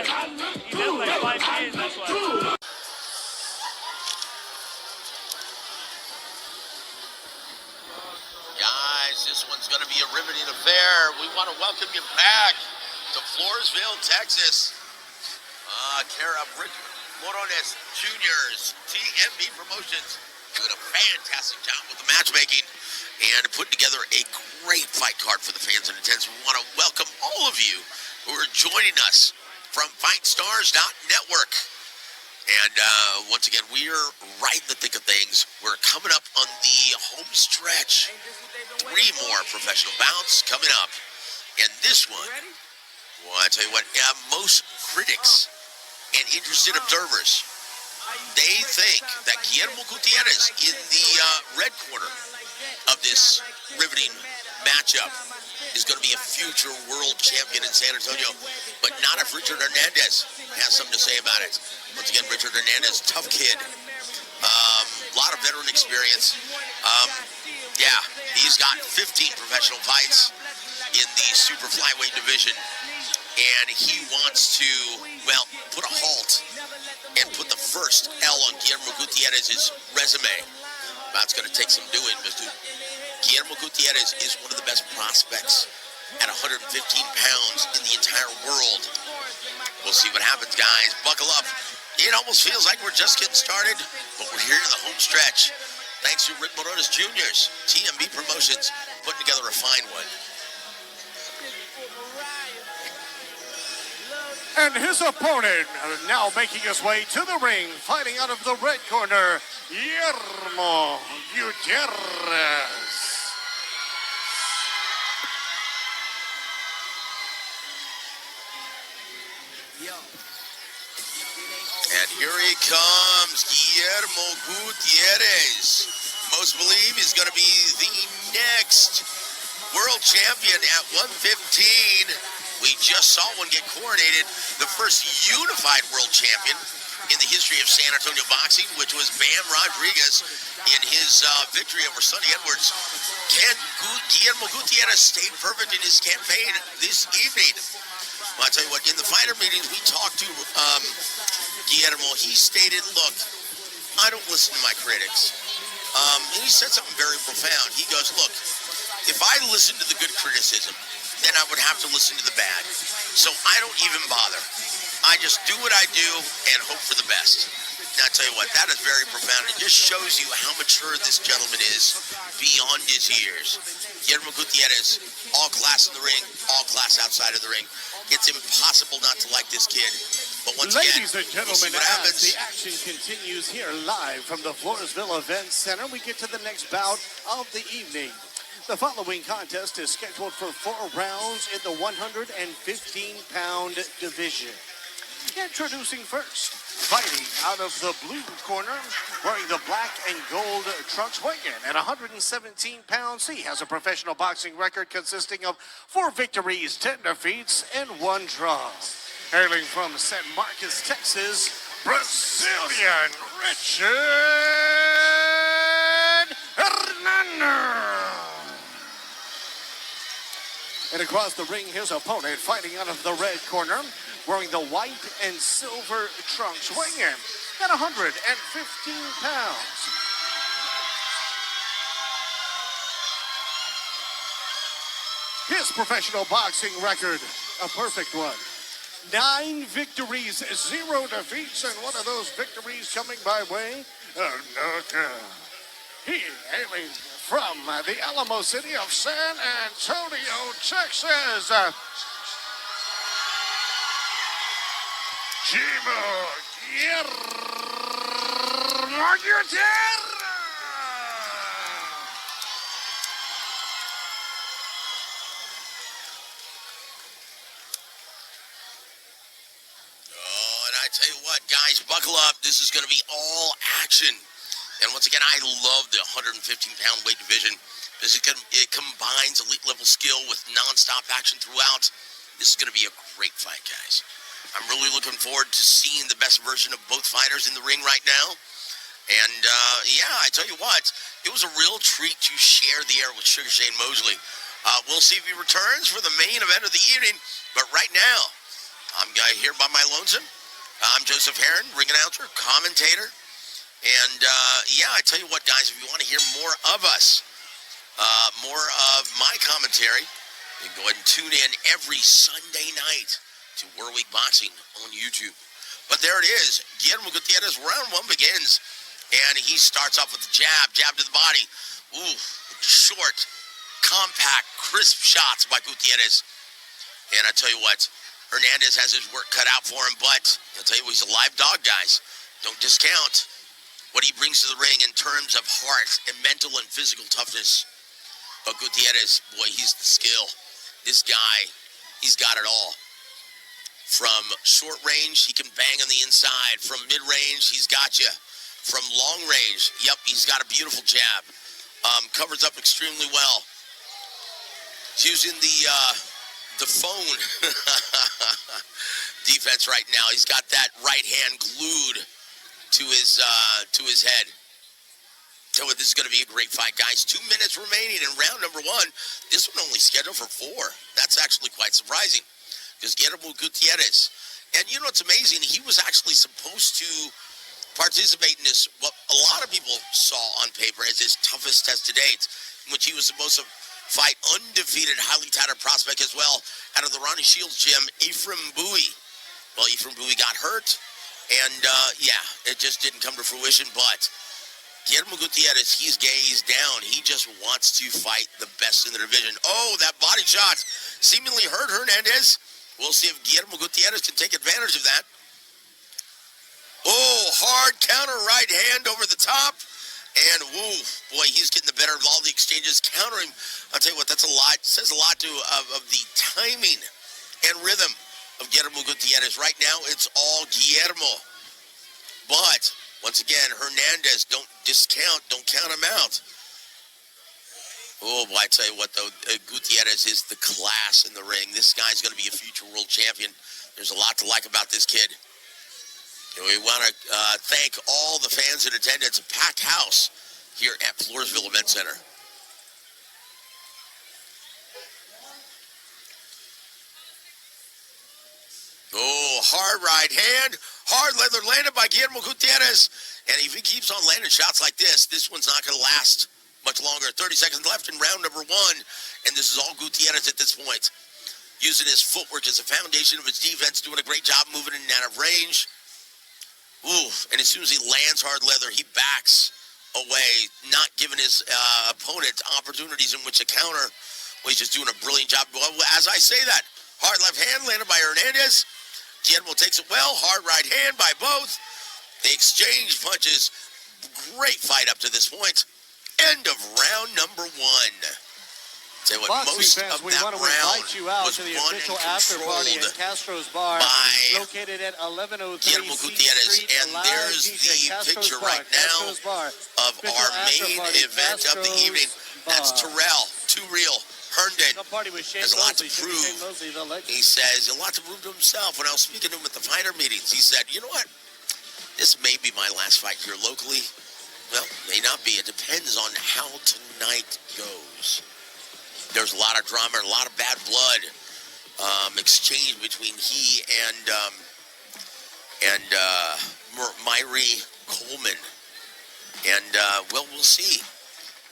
5. He did like 5 days, that's why. Guys, this one's going to be a riveting affair. We want to welcome you back to Floresville, Texas. Care of Rick Morones Jr.'s TMB Promotions doing a fantastic job with the matchmaking and putting together a great fight card for the fans in attendance. We want to welcome all of you who are joining us from FightStars.network. And once again, we are right in the thick of things. We're coming up on the home stretch. 3 more professional bouts coming up. And this one, well, I tell you what, most critics and interested observers, they think that Guillermo Gutierrez in the red corner of this riveting matchup is going to be a future world champion in San Antonio, but not if Richard Hernandez has something to say about it. Once again, Richard Hernandez, tough kid, a lot of veteran experience. Yeah, he's got 15 professional fights in the super flyweight division, and he wants to, well, put a halt and put the first L on Guillermo Gutierrez's resume. That's going to take some doing, Mr. Guillermo Gutierrez is one of the best prospects at 115 pounds in the entire world. We'll see what happens, guys. Buckle up. It almost feels like we're just getting started, but we're here in the home stretch. Thanks to Rick Morones Jr.'s TMB Promotions, putting together a fine one. And his opponent, now making his way to the ring, fighting out of the red corner, Guillermo Gutierrez. And here he comes, Guillermo Gutierrez. Most believe he's going to be the next world champion at 115. We just saw one get coronated, the first unified world champion in the history of San Antonio boxing, which was Bam Rodriguez in his victory over Sonny Edwards. Can Guillermo Gutierrez stay perfect in his campaign this evening? Well, I'll tell you what, in the fighter meetings we talked to Guillermo, he stated, look, I don't listen to my critics. And he said something very profound. He goes, look, if I listen to the good criticism, then I would have to listen to the bad. So I don't even bother. I just do what I do and hope for the best. Now, I'll tell you what, that is very profound. It just shows you how mature this gentleman is beyond his years. Guillermo Gutierrez, all class in the ring, all class outside of the ring. It's impossible not to like this kid. But once Ladies again, and gentlemen, we'll see what happens. as the action continues here live from the Floresville Event Center, we get to the next bout of the evening. The following contest is scheduled for 4 rounds in the 115-pound division. Introducing first, fighting out of the blue corner, wearing the black and gold trunks, weighing in at 117 pounds. He has a professional boxing record consisting of 4 victories, 10 defeats, and 1 draw. Hailing from San Marcos, Texas, Brazilian Richard Hernandez. And across the ring, his opponent, fighting out of the red corner, wearing the white and silver trunks, weighing in at 115 pounds. His professional boxing record, a perfect one. 9 victories, 0 defeats, and one of those victories coming by way of knockout. He hailing from the Alamo City of San Antonio, Texas, Guillermo Gutierrez. I tell you what, guys, buckle up. This is going to be all action. And once again, I love the 115-pound weight division. It combines elite-level skill with nonstop action throughout. This is going to be a great fight, guys. I'm really looking forward to seeing the best version of both fighters in the ring right now. And, yeah, I tell you what, it was a real treat to share the air with Sugar Shane Mosley. We'll see if he returns for the main event of the evening. But right now, I'm here by my lonesome. I'm Joseph Heron, ring announcer, commentator. And, I tell you what, guys, if you want to hear more of us, more of my commentary, you can go ahead and tune in every Sunday night to World Week Boxing on YouTube. But there it is. Guillermo Gutierrez, round one begins. And he starts off with the jab to the body. Ooh, short, compact, crisp shots by Gutierrez. And I tell you what, Hernandez has his work cut out for him, but I'll tell you what, he's a live dog, guys. Don't discount what he brings to the ring in terms of heart and mental and physical toughness. But Gutierrez, boy, he's the skill. This guy, he's got it all. From short range, he can bang on the inside. From mid-range, he's got you. From long range, yep, he's got a beautiful jab. Covers up extremely well. He's using the phone defense right now. He's got that right hand glued to his head. So this is going to be a great fight, guys. 2 minutes remaining in round number one. This one only scheduled for 4. That's actually quite surprising. Because Guillermo Gutierrez, and you know what's amazing? He was actually supposed to participate in this, what a lot of people saw on paper as his toughest test to date, in which he was supposed to fight undefeated, highly touted prospect as well out of the Ronnie Shields gym, Ephraim Bowie. Well, Ephraim Bowie got hurt, and it just didn't come to fruition, but Guillermo Gutierrez, he's gay, he's down. He just wants to fight the best in the division. Oh, that body shot seemingly hurt Hernandez. We'll see if Guillermo Gutierrez can take advantage of that. Oh, hard counter right hand over the top. And, woo, boy, he's getting the better of all the exchanges, countering. I'll tell you what, that's a lot. Says a lot of the timing and rhythm of Guillermo Gutierrez. Right now, it's all Guillermo. But, once again, Hernandez, don't discount, don't count him out. Oh, boy, I tell you what, though, Gutierrez is the class in the ring. This guy's going to be a future world champion. There's a lot to like about this kid. And we want to thank all the fans in attendance. A packed house here at Floresville Event Center. Oh, hard right hand. Hard leather landed by Guillermo Gutierrez. And if he keeps on landing shots like this, this one's not going to last much longer. 30 seconds left in round number one. And this is all Gutierrez at this point. Using his footwork as a foundation of his defense, doing a great job moving in and out of range. Ooh, and as soon as he lands hard leather, he backs away, not giving his opponent opportunities in which to counter. Well, he's just doing a brilliant job. Well, as I say that, hard left hand landed by Hernandez. Guillermo takes it well. Hard right hand by both. They exchange punches. Great fight up to this point. End of round number one. Tell you what, most fans, of we that want to round invite you out was to the won official and after party at controlled Castro's Bar, by located at 1103 Guillermo Gutierrez. Street. And there's the picture right now of our main event of the evening. That's Terrell, Too Real, Herndon. Has a lot to prove. He says a lot to prove to himself. When I was speaking to him at the fighter meetings, he said, you know what? This may be my last fight here locally. Well, may not be. It depends on how tonight goes. There's a lot of drama, a lot of bad blood exchanged between he and Myrie Coleman. And, we'll see.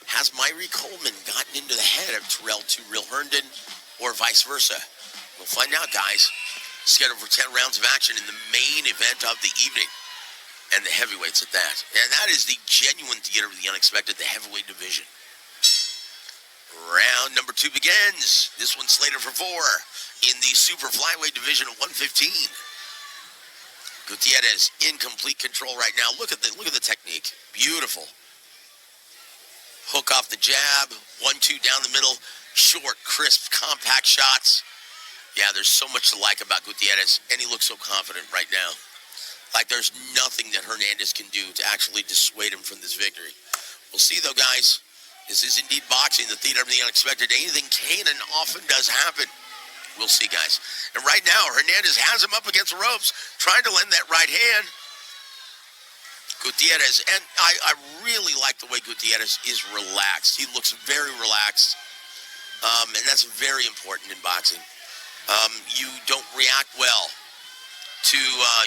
Has Myrie Coleman gotten into the head of Terrell Too Real Herndon or vice versa? We'll find out, guys. Scheduled for 10 rounds of action in the main event of the evening. And the heavyweights at that. And that is the genuine theater of the unexpected, the heavyweight division. Round number 2 begins. This one's slated for 4 in the super flyweight division of 115. Gutierrez in complete control right now. Look at the technique. Beautiful. Hook off the jab. 1-2 down the middle. Short, crisp, compact shots. Yeah, there's so much to like about Gutierrez, and he looks so confident right now. Like there's nothing that Hernandez can do to actually dissuade him from this victory. We'll see, though, guys. This is indeed boxing, the theater of the unexpected. Anything can and often does happen. We'll see, guys. And right now, Hernandez has him up against the ropes, trying to lend that right hand. Gutierrez, and I really like the way Gutierrez is relaxed. He looks very relaxed, and that's very important in boxing. You don't react well to,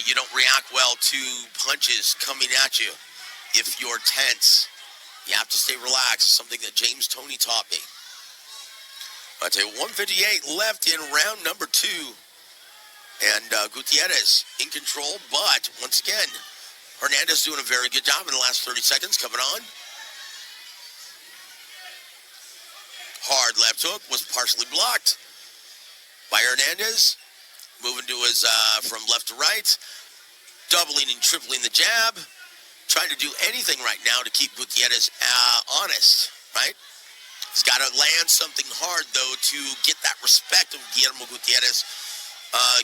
you don't react well to punches coming at you. If you're tense, you have to stay relaxed. Something that James Toney taught me. I tell you, 158 left in round number 2. And Gutierrez in control, but once again, Hernandez doing a very good job in the last 30 seconds. Coming on. Hard left hook was partially blocked by Hernandez. Moving to his from left to right. Doubling and tripling the jab. Trying to do anything right now to keep Gutierrez honest, right? He's got to land something hard, though, to get that respect of Guillermo Gutierrez.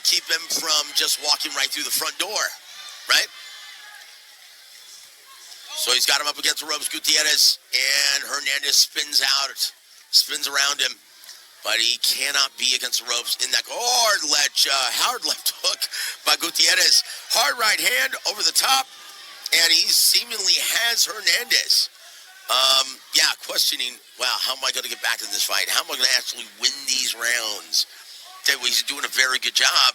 Keep him from just walking right through the front door, right? So he's got him up against the ropes, Gutierrez, and Hernandez spins around him. But he cannot be against the ropes in that hard left hook by Gutierrez. Hard right hand over the top. And he seemingly has Hernandez. Questioning, wow, how am I going to get back in this fight? How am I going to actually win these rounds? He's doing a very good job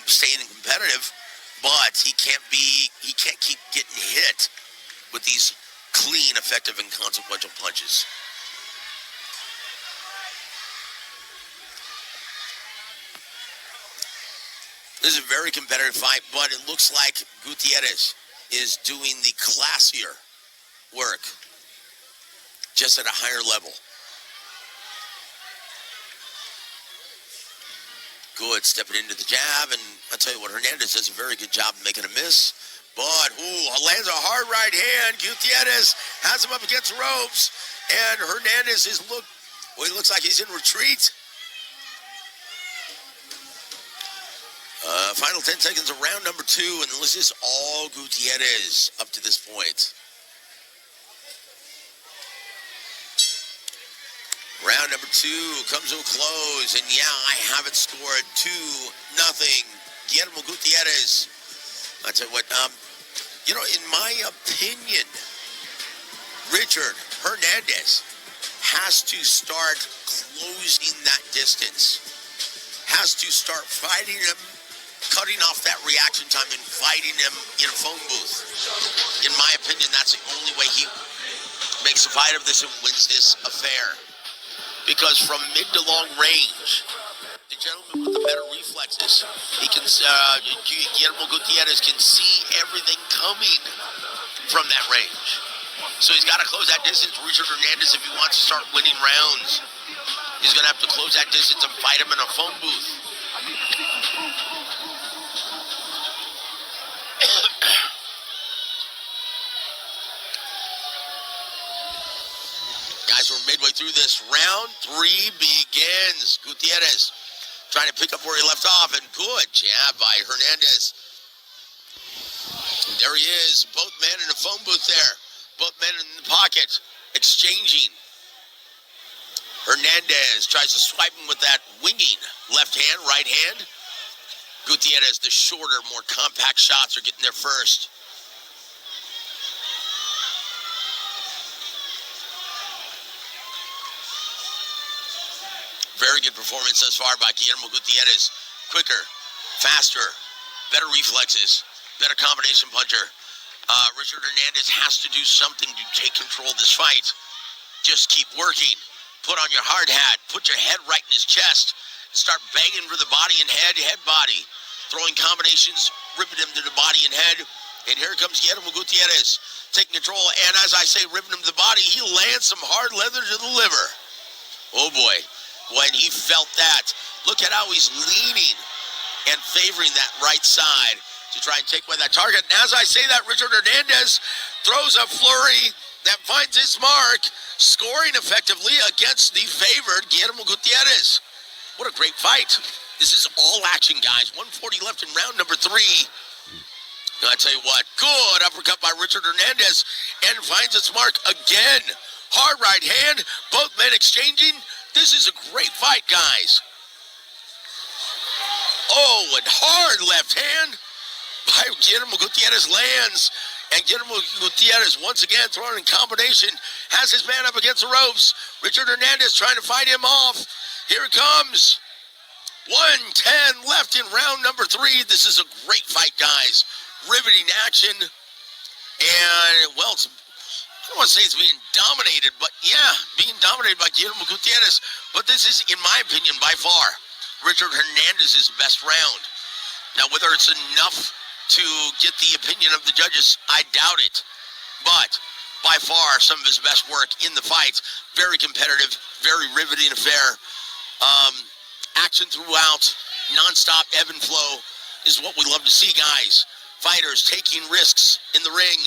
staying competitive, but he can't keep getting hit with these clean, effective, and consequential punches. This is a very competitive fight, but it looks like Gutierrez is doing the classier work, just at a higher level. Good, stepping into the jab, and I'll tell you what, Hernandez does a very good job of making a miss, but lands a hard right hand. Gutierrez has him up against the ropes, and Hernandez he looks like he's in retreat. Final 10 seconds of round number 2, and this is all Gutierrez up to this point. Round number 2 comes to a close, and I have it scored 2-0. Guillermo Gutierrez. I tell you what, in my opinion, Richard Hernandez has to start closing that distance. Has to start fighting him, cutting off that reaction time and fighting him in a phone booth. In my opinion, that's the only way he makes a fight of this and wins this affair. Because from mid to long range, the gentleman with the better reflexes, Guillermo Gutierrez can see everything coming from that range. So he's got to close that distance. Richard Hernandez, if he wants to start winning rounds, he's going to have to close that distance and fight him in a phone booth. Guys, we're midway through this. Round 3 begins. Gutierrez trying to pick up where he left off, and good jab by Hernandez. And there he is, both men in a phone booth there. Both men in the pocket, exchanging. Hernandez tries to swipe him with that winging left hand, right hand. Gutierrez, the shorter, more compact shots are getting there first. Very good performance thus far by Guillermo Gutierrez. Quicker, faster, better reflexes, better combination puncher. Richard Hernandez has to do something to take control of this fight. Just keep working. Put on your hard hat. Put your head right in his chest. Start banging for the body and head, body. Throwing combinations, ripping him to the body and head. And here comes Guillermo Gutierrez taking control. And as I say, ripping him to the body, he lands some hard leather to the liver. Oh boy. When he felt that, look at how he's leaning and favoring that right side to try and take away that target. And as I say that, Richard Hernandez throws a flurry that finds his mark, scoring effectively against the favored Guillermo Gutierrez. What a great fight. This is all action, guys. 140 left in round number 3. And I tell you what, good uppercut by Richard Hernandez, and finds its mark again. Hard right hand, both men exchanging. This is a great fight, guys. Oh, and hard left hand by Guillermo Gutierrez lands. And Guillermo Gutierrez, once again, throwing in combination, has his man up against the ropes. Richard Hernandez trying to fight him off. Here it comes. 1:10 left in round number 3. This is a great fight, guys. Riveting action. And, well, I don't want to say it's being dominated, but yeah, being dominated by Guillermo Gutierrez. But this is, in my opinion, by far, Richard Hernandez's best round. Now, whether it's enough to get the opinion of the judges, I doubt it. But by far, some of his best work in the fight. Very competitive, very riveting affair. Action throughout, non-stop ebb and flow is what we love to see, guys. Fighters taking risks in the ring.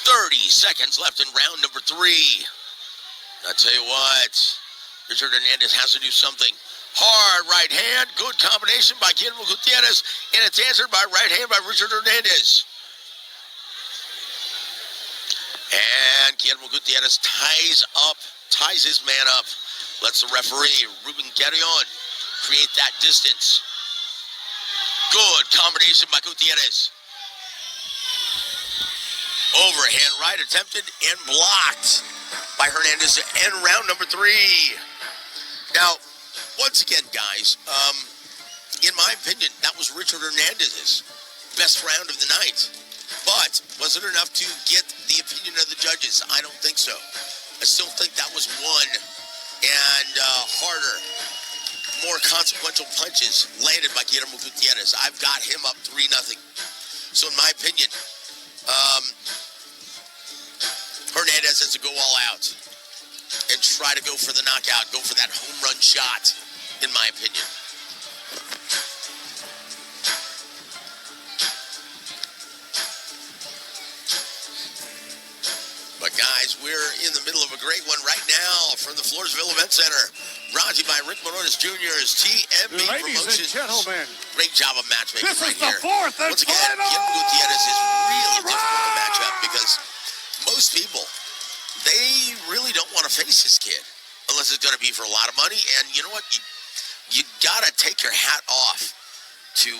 30 seconds left in round number 3. I tell you what, Richard Hernandez has to do something. Hard right hand, good combination by Guillermo Gutierrez, and it's answered by right hand by Richard Hernandez. And Guillermo Gutierrez ties his man up. Lets the referee, Ruben Guerrillon, create that distance. Good combination by Gutierrez. Overhand right attempted and blocked by Hernandez to end round number 3. Now, once again, guys, in my opinion, that was Richard Hernandez's best round of the night. But was it enough to get the opinion of the judges? I don't think so. I still think that was one and harder, more consequential punches landed by Guillermo Gutierrez. I've got him up 3-0. So in my opinion, Hernandez has to go all out and try to go for the knockout, go for that home run shot, in my opinion. But guys, we're in the middle of a great one right now from the Floresville Event Center. Brought to you by Rick Morones Jr.'s TMB Promotions. Ladies and gentlemen, great job of matchmaking this right is the here. fourth and Once again, final Guillermo Gutierrez is really difficult to round. match up because most people, they really don't want to face this kid unless it's going to be for a lot of money. And you know what? You got to take your hat off to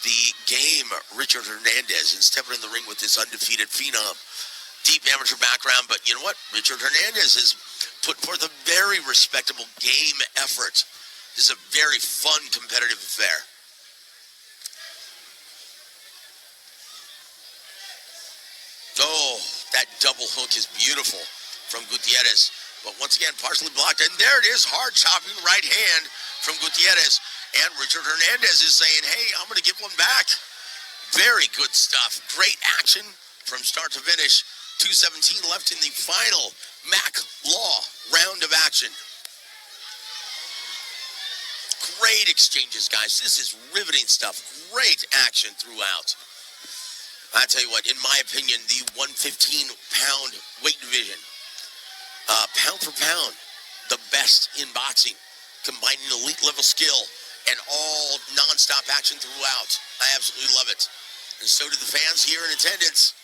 the game, Richard Hernandez, and step in the ring with this undefeated phenom. Deep amateur background, but you know what? Richard Hernandez has put forth a very respectable game effort. This is a very fun, competitive affair. Oh, that double hook is beautiful from Gutierrez. But once again, partially blocked. And there it is, hard chopping right hand from Gutierrez. And Richard Hernandez is saying, hey, I'm going to give one back. Very good stuff. Great action from start to finish. 2:17 left in the final Mac Law round of action. Great exchanges, guys. This is riveting stuff. Great action throughout. I tell you what, in my opinion, the 115-pound weight division, pound for pound, the best in boxing, combining elite level skill and all non-stop action throughout. I absolutely love it. And so do the fans here in attendance.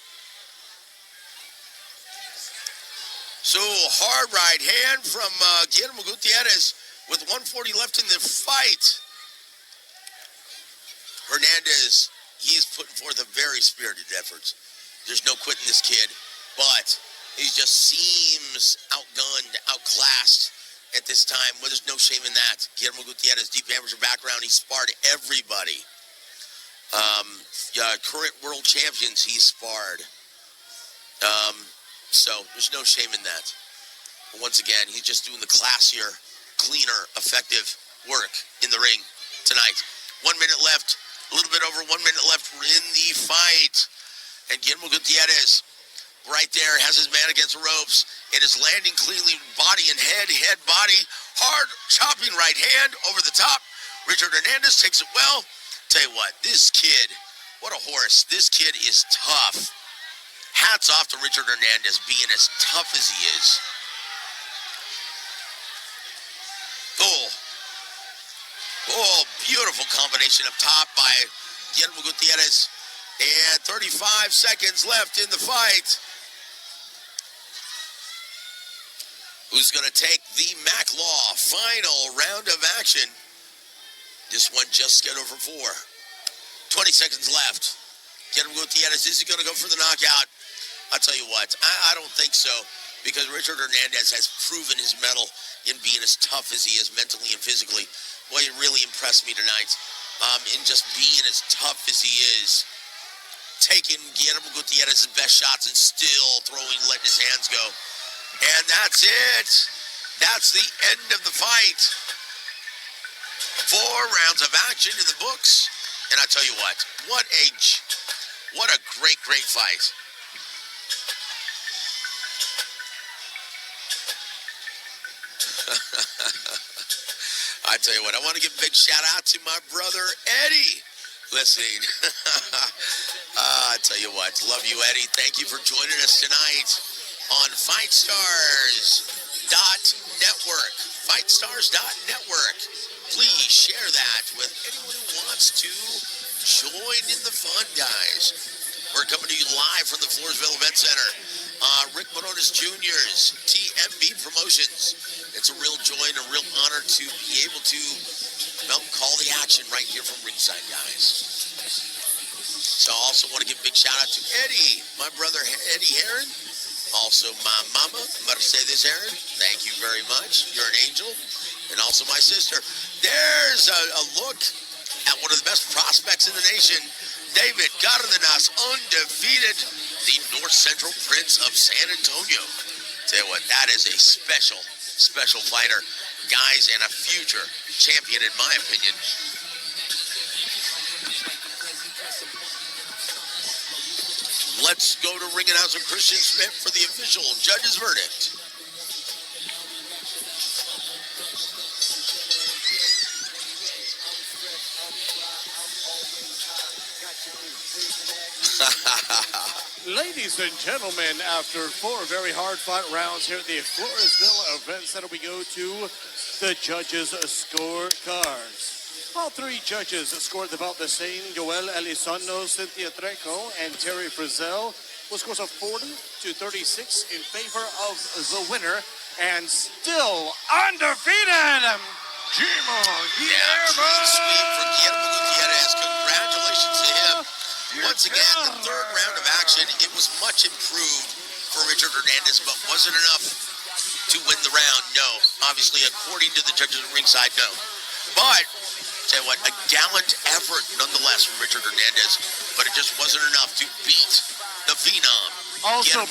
So, hard right hand from Guillermo Gutierrez with 140 left in the fight. Hernandez, he is putting forth a very spirited effort. There's no quitting this kid, but he just seems outgunned, outclassed at this time. Well, there's no shame in that. Guillermo Gutierrez, deep amateur background, he sparred everybody. Current world champions he sparred. So there's no shame in that. But once again, he's just doing the classier, cleaner, effective work in the ring tonight. 1 minute left, a little bit over 1 minute left in the fight. And Guillermo Gutierrez right there has his man against the ropes and is landing cleanly, body and head, body, hard chopping right hand over the top. Richard Hernandez takes it well. Tell you what, this kid, what a horse. This kid is tough. Hats off to Richard Hernandez being as tough as he is. Oh, beautiful combination up top by Guillermo Gutierrez. And 35 seconds left in the fight. Who's going to take the Mac Law final round of action? This one just scheduled for 4. 20 seconds left. Guillermo Gutierrez, is he going to go for the knockout? I'll tell you what, I don't think so. because Richard Hernandez has proven his mettle in being as tough as he is mentally and physically. Boy, he really impressed me tonight in just being as tough as he is, taking Guillermo Gutierrez's best shots and still letting his hands go. And that's it. That's the end of the fight. 4 rounds of action in the books. And I tell you what a great fight. I tell you what, I want to give a big shout out to my brother Eddie listening. I tell you what, love you, Eddie. Thank you for joining us tonight on FightStars.network. FightStars.network. Please share that with anyone who wants to join in the fun, guys. We're coming to you live from the Floresville Event Center. Rick Morones Jr.'s TMB Promotions. It's a real joy and a real honor to be able to call the action right here from ringside, guys. So I also want to give a big shout out to Eddie, my brother Eddie Heron. Also my mama, Mercedes Heron. Thank you very much. You're an angel. And also my sister. There's a look at one of the best prospects in the nation, David Cardenas, undefeated, the North Central Prince of San Antonio. Tell you what, that is a special fighter, guys, and a future champion, in my opinion. Let's go to ring announcer Christian Smith for the official judge's verdict. Ladies and gentlemen, after 4 very hard-fought rounds here at the Floresville Event Center, we go to the judges' scorecards. All 3 judges scored about the same. Joel Elizondo, Cynthia Treco, and Terry Frizzell with scores of 40-36 in favor of the winner, and still undefeated, Guillermo Gutierrez. Clean sweep for Guillermo Gutierrez. Congratulations to him. Once again, the 3rd round of action, it was much improved for Richard Hernandez, but was it enough to win the round? No. Obviously, according to the judges at ringside, no. But, tell you what, a gallant effort nonetheless from Richard Hernandez, but it just wasn't enough to beat the Phenom. Also